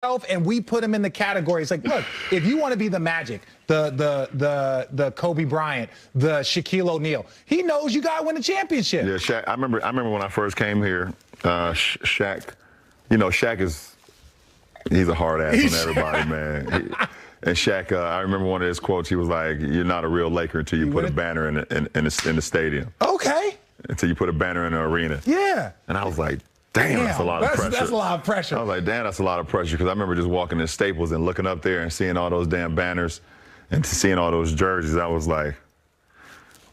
and we put him in the categories. Like, look, if you want to be the Magic, the Kobe Bryant, the Shaquille O'Neal, he knows you got to win a championship. Yeah, Shaq. I remember when I first came here, Shaq. You know, he's a hard ass on everybody, man. And Shaq, I remember one of his quotes. He was like, "You're not a real Laker until you put a banner in the stadium." Okay. Until you put a banner in the arena. Yeah. And I was like, damn, that's a lot of pressure. That's a lot of pressure. I was like, damn, that's a lot of pressure, because I remember just walking in Staples and looking up there and seeing all those damn banners and seeing all those jerseys. I was like,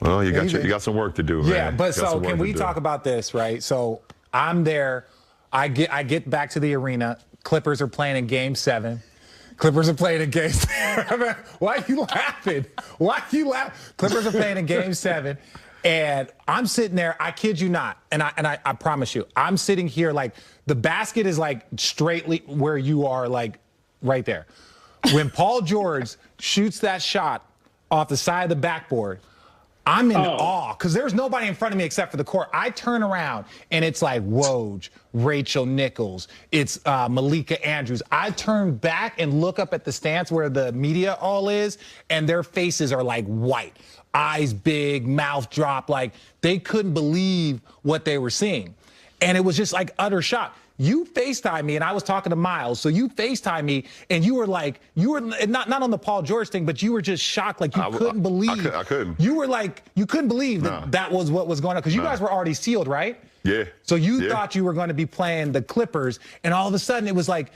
well, you got some work to do, man. Yeah, but so can we talk about this, right? So I'm there. I get back to the arena. Clippers are playing in Game 7. Clippers are playing in Game 7. Why are you laughing? Why are you laughing? Clippers are playing in Game 7. And I'm sitting there, I kid you not, and I promise you, I'm sitting here like the basket is like straightly where you are, like right there. When Paul George shoots that shot off the side of the backboard, I'm in awe, because there's nobody in front of me except for the court. I turn around and it's like Woj, Rachel Nichols, it's Malika Andrews. I turn back and look up at the stands where the media all is, and their faces are like white. Eyes big, mouth drop, like they couldn't believe what they were seeing. And it was just like utter shock. You FaceTime me, and I was talking to Miles, so you FaceTime me, and you were like, not on the Paul George thing, but you were just shocked, like you couldn't believe. I couldn't. You were like, you couldn't believe that was what was going on, because you guys were already sealed, right? Yeah. So you thought you were going to be playing the Clippers, and all of a sudden it was like,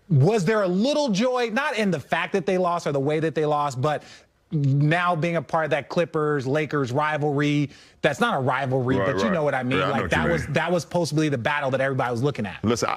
was there a little joy, not in the fact that they lost or the way that they lost, but now being a part of that Clippers-Lakers rivalry? That's not a rivalry, but you know what I mean. Yeah, like that was supposed to be the battle that everybody was looking at. Listen,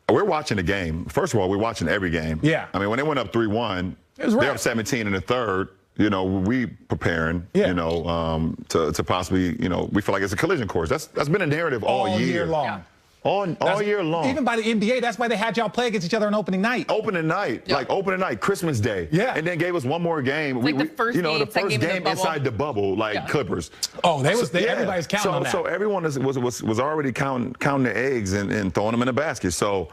we're watching the game. First of all, we're watching every game. Yeah. I mean, when they went up 3-1, they're up 17 in the third. You know, we preparing. You know, to possibly, you know, we feel like it's a collision course. That's been a narrative all year long. Yeah. All year long. Even by the NBA, that's why they had y'all play against each other on opening night. Opening night, like opening night, Christmas Day. Yeah. And then gave us one more game. Like the first game inside the bubble, like Clippers. Oh, everybody's counting on that. So everyone was already counting their eggs and throwing them in the basket. So,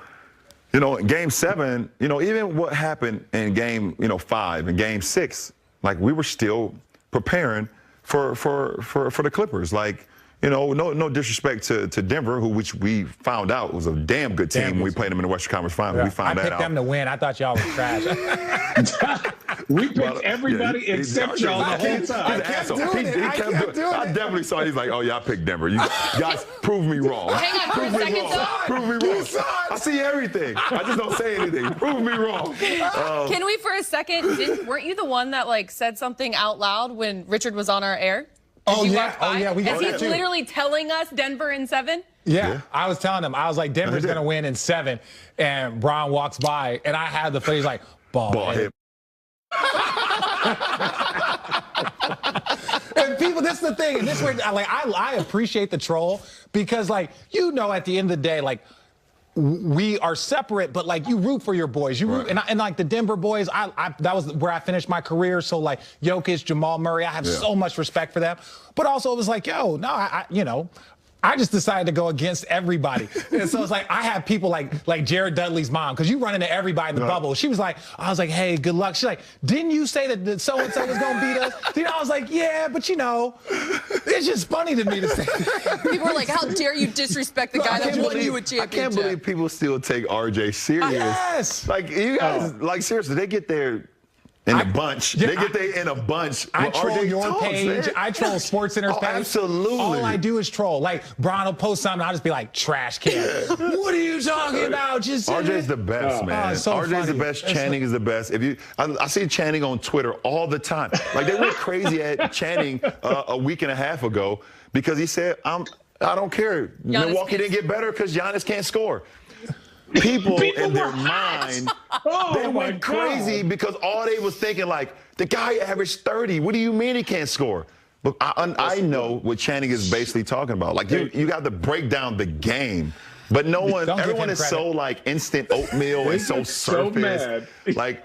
you know, Game 7, you know, even what happened in Game 5 and Game 6, like we were still preparing for the Clippers. Like, you know, no disrespect to Denver, which we found out was a damn good team when we played them in the Western Conference Finals. Yeah. We found that out. I picked them to win. I thought y'all was trash. We picked everybody except y'all the whole time. I kept doing it. I definitely saw it. He's like, oh, yeah, I picked Denver. You guys, prove me wrong. Hang on for a second, though. Prove me wrong. I see everything. I just don't say anything. Prove me wrong. Can we, for a second, weren't you the one that, like, said something out loud when Richard was on our air? Oh, yeah. We got Is he literally telling us Denver in 7? Yeah, I was telling him. I was like, Denver's going to win in 7. And Bron walks by, and I had the phrase like, ball head. And people, this is the thing. And this way, like, I appreciate the troll, because, like, you know, at the end of the day, like, we are separate, but like you root for your boys. You root, and like the Denver boys, that was where I finished my career. So like Jokic, Jamal Murray, I have so much respect for them. But also it was like, yo, no, you know, I just decided to go against everybody. And so it's like, I have people like Jared Dudley's mom, because you run into everybody in the bubble. She was like, I was like, hey, good luck. She's like, didn't you say that so-and-so was going to beat us? You know, I was like, yeah, but you know, it's just funny to me to say that. People were like, how dare you disrespect the guy that won you a championship? I can't believe people still take RJ serious. Yes. Like, you guys, like, seriously, they get there in a bunch. They get there in a bunch. I troll your page. I troll SportsCenter's page. Absolutely. All I do is troll. Like, Bron will post something, I'll just be like, trash can. What are you talking about? Just RJ's the best, man. So RJ's the best. Channing is the best. I see Channing on Twitter all the time. Like, they went crazy at Channing a week and a half ago, because he said, I don't care. Milwaukee didn't get better because Giannis can't score. People in their mind, they went crazy because all they was thinking, like, the guy averaged 30. What do you mean he can't score? But I know what Channing is basically talking about. Like, you got to break down the game. But everyone is so like instant oatmeal and so surface. Like,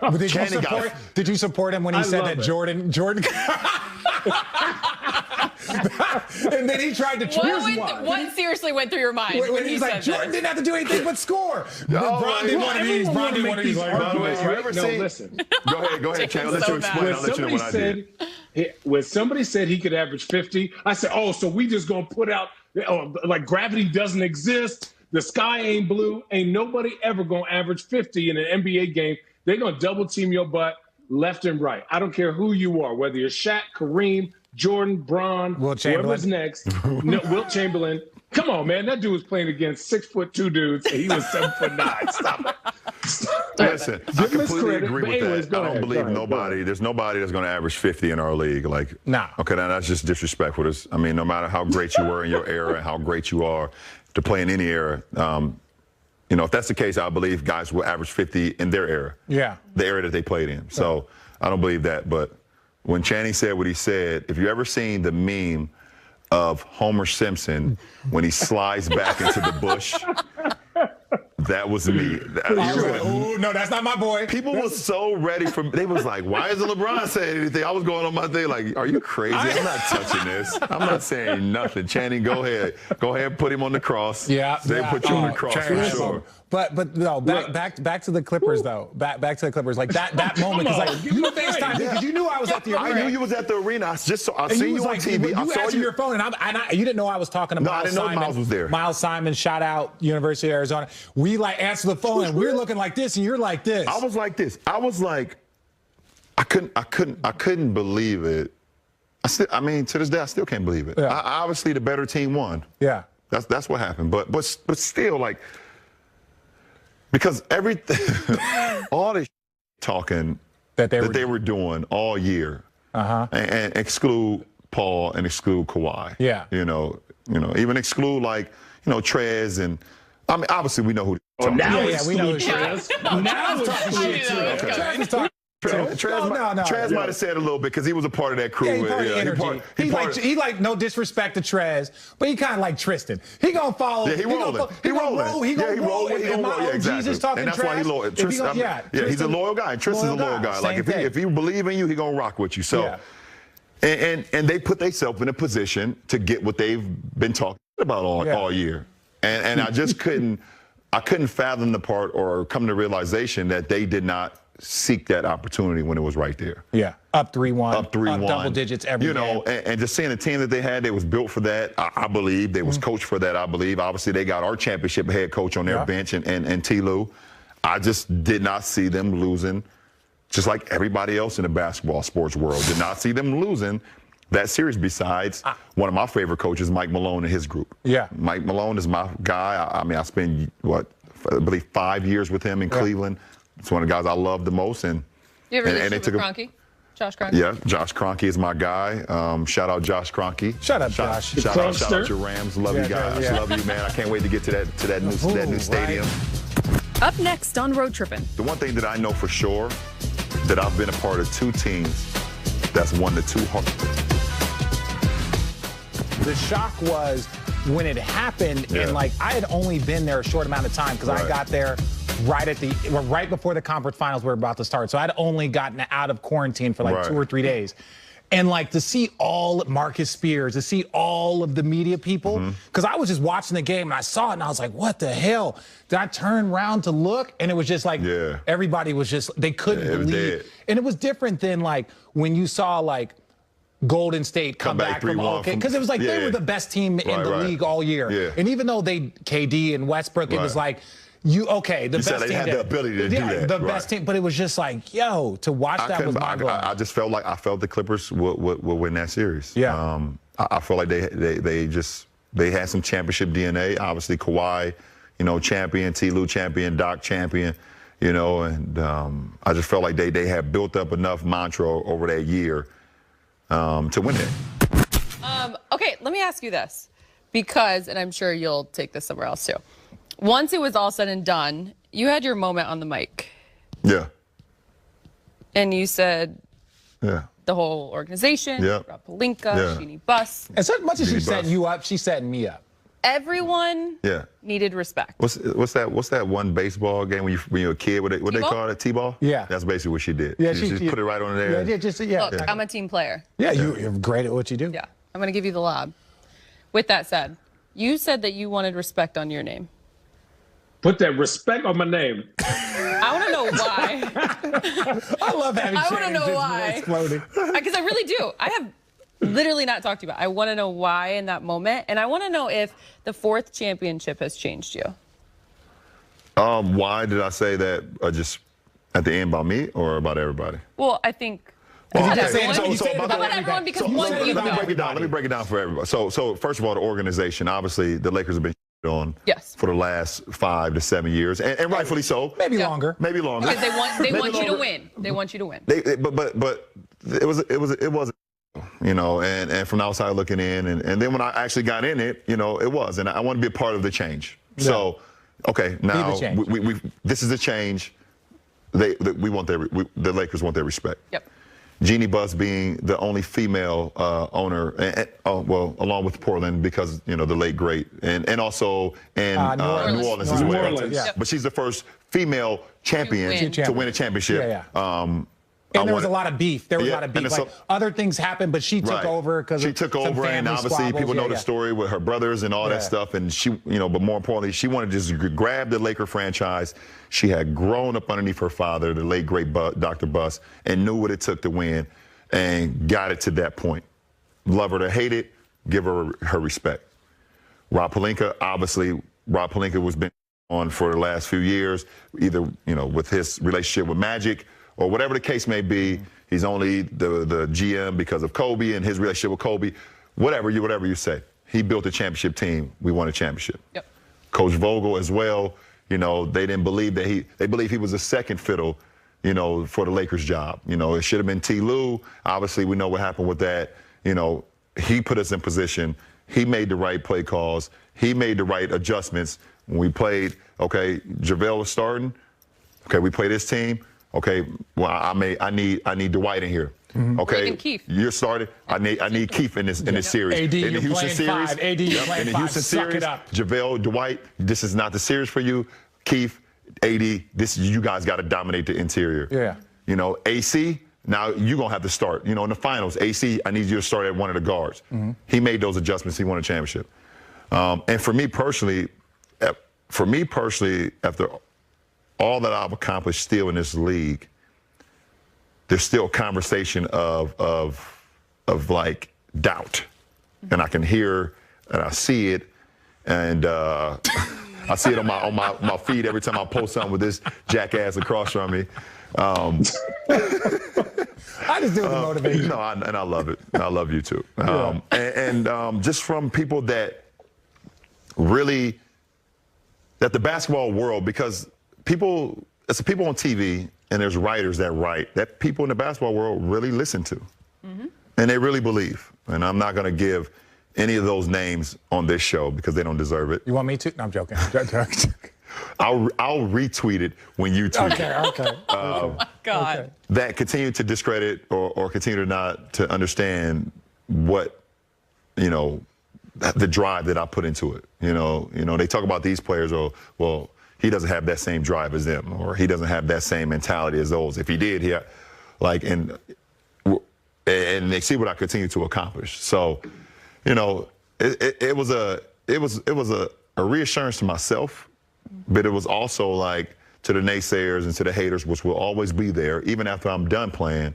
did you support him when he said that Jordan? And then he tried to choose one. What seriously went through your mind When when he's he like, said Jordan that? didn't have to do anything but score. Bron did one of these. Bron did one of these. By the way, you ever No, seen? listen. Go ahead, Chan. I'll let you explain. I'll let you know what I did. When somebody said he could average 50, I said, oh, so we just going to put out, like gravity doesn't exist. The sky ain't blue. Ain't nobody ever going to average 50 in an NBA game. They're going to double team your butt left and right. I don't care who you are, whether you're Shaq, Kareem, Jordan, Bron, whoever's next. No, Wilt Chamberlain. Come on, man. That dude was playing against 6'2" dudes, and he was 7'9". Stop it. Listen, I completely agree with that. I don't believe nobody. There's nobody that's going to average 50 in our league. Like, nah. Okay, now that's just disrespectful. I mean, no matter how great you were in your era and how great you are to play in any era, if that's the case, I believe guys will average 50 in their era. Yeah. The era that they played in. So I don't believe that. But when Channing said what he said, if you ever seen the meme of Homer Simpson when he slides back into the bush, that was me. Oh, no, that's not my boy. People were so ready for. They was like, "Why isn't LeBron saying anything?" I was going on my thing like, "Are you crazy? I'm not touching this. I'm not saying nothing." Channing, go ahead, put him on the cross. Yeah, they put you on the cross for sure. But no, back to the Clippers though. Back to the Clippers. Like that moment, because like you FaceTime because you knew I was at the arena. I knew you was at the arena. I seen you on TV. You answered your phone, and you didn't know I was talking to Miles. No, I didn't know Miles was there. Miles Simon, shout out University of Arizona. We like answer the phone, and we're looking like this, and you're like this. I was like this. I was like, I couldn't believe it. I mean, to this day, I still can't believe it. Yeah. Obviously, the better team won. Yeah, that's what happened. But still, like. Because everything, all this talking that they were doing all year, and exclude Paul and exclude Kawhi. Yeah. Even exclude Trez and I mean obviously we know who. Oh, now we know who Trez. Now it's talking shit too. Trez is talking. Trez might have said a little bit because he was a part of that crew. He like no disrespect to Trez, but he kind of like Tristan. He gonna follow. Yeah, he rolling. He roll. Yeah, exactly. And that's why he loyal. He's a loyal guy. Tristan's a loyal guy. Like if he believe in you, he gonna rock with you. So, and they put themselves in a position to get what they've been talking about all year. And I just couldn't fathom the part or come to realization that they did not seek that opportunity when it was right there. Yeah, up 3-1, up double digits every game. And just seeing the team that they had, they was built for that. I believe they was coached for that. I believe. Obviously, they got our championship head coach on their bench and T. Lue. I just did not see them losing, just like everybody else in the basketball sports world. Did not see them losing that series. Besides one of my favorite coaches, Mike Malone, and his group. Yeah, Mike Malone is my guy. I mean, I spent I believe 5 years with him in Cleveland. It's one of the guys I love the most. And you ever relationship with Kroenke? Josh Kroenke? Yeah, Josh Kroenke is my guy. Shout out Josh Kroenke. Shout out Josh. Shout out your Rams. Love you guys. Yeah. Love you, man. I can't wait to get to that new stadium. Right. Up next on Road Trippin'. The one thing that I know for sure, that I've been a part of two teams that's won the two hard. The shock was when it happened, and like I had only been there a short amount of time because I got there right before the conference finals were about to start. So I'd only gotten out of quarantine for like 2 or 3 days. And like to see all Marcus Spears, to see all of the media people, because I was just watching the game and I saw it and I was like, what the hell? Did I turn around to look? And it was just like everybody was just, they couldn't believe. And it was different than like when you saw like Golden State come back from because it was like they were the best team in the league all year. And even though KD and Westbrook, it was like, the best team. They had the ability to do that. The best team, but it was just like, to watch that was mind-blowing. I just felt like the Clippers would win that series. Yeah. I feel like they had some championship DNA. Obviously, Kawhi, champion, T. Lue champion, Doc champion, and I just felt like they had built up enough mantra over that year to win it. Okay, let me ask you this, because, and I'm sure you'll take this somewhere else too. Once it was all said and done, you had your moment on the mic. Yeah. And you said the whole organization, Rob Pelinka, Jeannie Buss. As much as she setting you up, she's setting me up. Everyone needed respect. What's that one baseball game when you're a kid? What they call it? T-ball? Yeah. That's basically what she did. Yeah, she just put it right on there. Look, I'm a team player. Yeah, you're great at what you do. Yeah. I'm going to give you the lob. With that said, you said that you wanted respect on your name. Put that respect on my name. I want to know why. I love having I want to know just why. exploding. Because I really do. I have literally not talked to you about it. I want to know why in that moment. And I want to know if the 4th championship has changed you. Why did I say that just at the end about me or about everybody? Well, I think Well, about okay. everyone. About everyone because one you let me break know. it down. Let me break it down for everybody. So first of all, the organization. Obviously, the Lakers have been on for the last 5 to 7 years, and rightfully so. Maybe longer. Maybe longer. Because they want you to win. They want you to win. But it was you know, and from the outside looking in, and then when I actually got in it, you know, it was, and I want to be a part of the change. Yeah. So, okay, now we this is a change. We want the Lakers want their respect. Yep. Jeannie Buss being the only female owner, well, along with Portland because, you know, the late great, and also in New Orleans as well. Yeah. But she's the first female champion to win a championship. Yeah. And there was a lot of beef. There was a lot of beef. Like, other things happened, but she took over because she took over, and obviously people know the story with her brothers and all that stuff. And she, you know, but more importantly, she wanted to just grab the Laker franchise. She had grown up underneath her father, the late great Dr. Buss, and knew what it took to win, and got it to that point. Love her to hate it, give her her respect. Rob Pelinka, obviously, Rob Pelinka was been on for the last few years, either, you know, with his relationship with Magic, or whatever the case may be. He's only the GM because of Kobe and his relationship with Kobe. Whatever you say. He built a championship team. We won a championship. Yep. Coach Vogel as well. You know, they didn't believe that they believed he was a second fiddle, you know, for the Lakers job. You know, it should have been T. Lue. Obviously, we know what happened with that. You know, he put us in position. He made the right play calls. He made the right adjustments. When we played, okay, JaVale was starting. Okay, we played his team. Okay, well, I need Dwight in here. Okay, Keith. You're started. I need Keith in this series. AD, in the Houston series. AD, you're playing in the Houston Suck series. it up. JaVale, Dwight, this is not the series for you. Keith, AD, you guys got to dominate the interior. Yeah. You know, AC. Now you're gonna have to start. You know, in the finals, AC, I need you to start at one of the guards. He made those adjustments. He won a championship. And for me personally, after all that I've accomplished still in this league, there's still conversation of like doubt. And I can hear and I see it, and I see it on my feed every time I post something with this jackass across from me. I just do it to motivate you. No, and I love it. I love you too. Just from people that really, that the basketball world, because it's the people on TV and there's writers that write, that people in the basketball world really listen to. And they really believe. And I'm not going to give any of those names on this show because they don't deserve it. You want me to? No, I'm joking. I'll retweet it when you tweet it. Okay. Oh my God. Okay. That continue to discredit or continue to not to understand what, you know, the drive that I put into it. You know, they talk about these players, or, well, he doesn't have that same drive as them, or he doesn't have that same mentality as those. If he did, and they see what I continue to accomplish. So, you know, it was a reassurance to myself, but it was also like to the naysayers and to the haters, which will always be there, even after I'm done playing.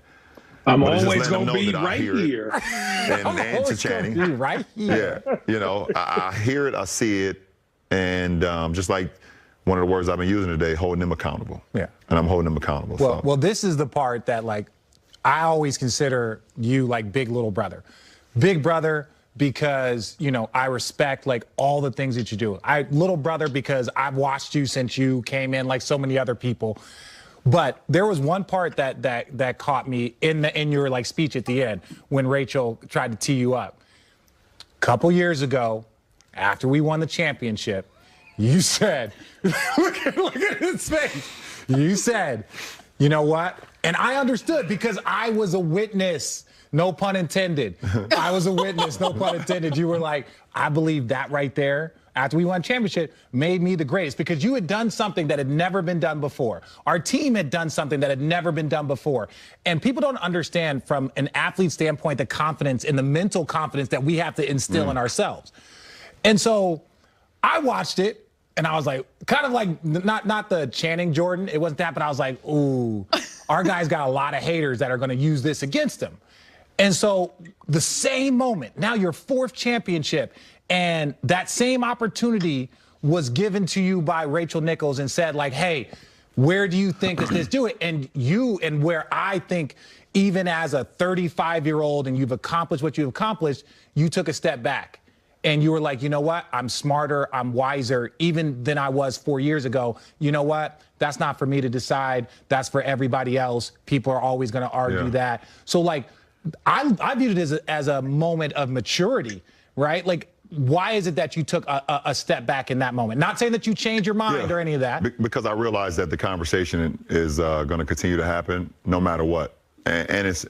I'm always going to be right here. And to Channing. Right here. Yeah. You know, I hear it, I see it, and just like one of the words I've been using today, holding them accountable. Yeah. And I'm holding them accountable. Well, this is the part that, like, I always consider you like big little brother. Big brother because, you know, I respect, like, all the things that you do. Little brother because I've watched you since you came in, like so many other people. But there was one part that caught me in your, like, speech at the end when Rachel tried to tee you up. A couple years ago, after we won the championship, you said, look at his face. You said, you know what? And I understood because I was a witness. No pun intended. I was a witness, no pun intended. You were like, I believe that right there. after we won a championship made me the greatest because you had done something that had never been done before. Our team had done something that had never been done before. And people don't understand from an athlete standpoint the confidence and the mental confidence that we have to instill in ourselves. And so I watched it and I was like, kind of like not the Channing Jordan. It wasn't that, but I was like, ooh, our guy's got a lot of haters that are going to use this against him. And so the same moment, now your 4th championship, and that same opportunity was given to you by Rachel Nichols and said, like, hey, where do you think is this do it? And where I think even as a 35-year-old and you've accomplished what you've accomplished, you took a step back. And you were like, you know what? I'm smarter, I'm wiser, even than I was 4 years ago. You know what? That's not for me to decide. That's for everybody else. People are always going to argue that. So, like, I viewed it as a moment of maturity, right? Like, why is it that you took a step back in that moment? Not saying that you changed your mind or any of that. Because I realized that the conversation is going to continue to happen no matter what. And it's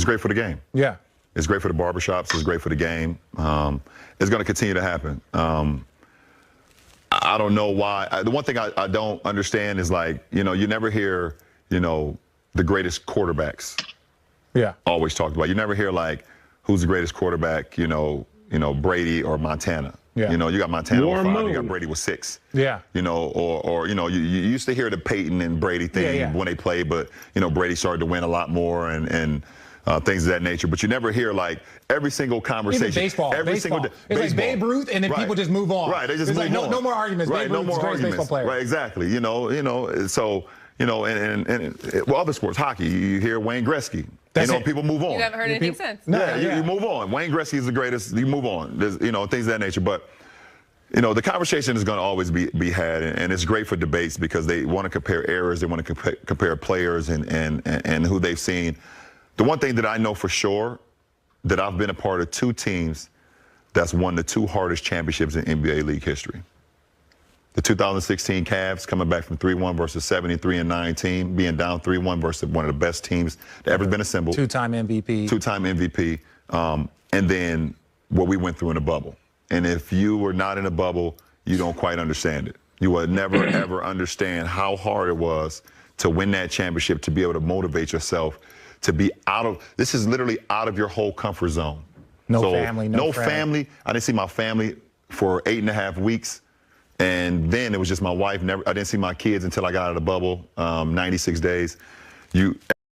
great for the game. Yeah. It's great for the barbershops. It's great for the game. It's going to continue to happen. I don't know why. The one thing I don't understand is, like, you never hear, the greatest quarterbacks always talked about. You never hear, like, who's the greatest quarterback, Brady or Montana. Yeah. You got Montana with 5, you got Brady with 6. Yeah. Or you used to hear the Peyton and Brady thing when they played, but, Brady started to win a lot more and things of that nature. But you never hear, like, every single conversation. Even baseball. It's like Babe Ruth, and then people just move on. Right, they just move on. No more arguments. Right, Babe no Ruth's more arguments. Baseball player. Right, exactly. So, well, other sports, hockey, you hear Wayne Gretzky. People move on. You haven't heard anything since. You move on. Wayne Gretzky is the greatest. You move on. There's, things of that nature. But, the conversation is going to always be had, and it's great for debates because they want to compare errors. They want to compare players and who they've seen. The one thing that I know for sure, that I've been a part of 2 teams that's won the 2 hardest championships in NBA league history. The 2016 Cavs coming back from 3-1 versus 73-9 team, being down 3-1 versus one of the best teams that ever been assembled. 2-time MVP. 2-time MVP. And then what we went through in the bubble. And if you were not in a bubble, you don't quite understand it. You will never, ever understand how hard it was to win that championship, to be able to motivate yourself, to be this is literally out of your whole comfort zone. No family, no family. I didn't see my family for 8.5 weeks. And then it was just my wife. I didn't see my kids until I got out of the bubble, 96 days.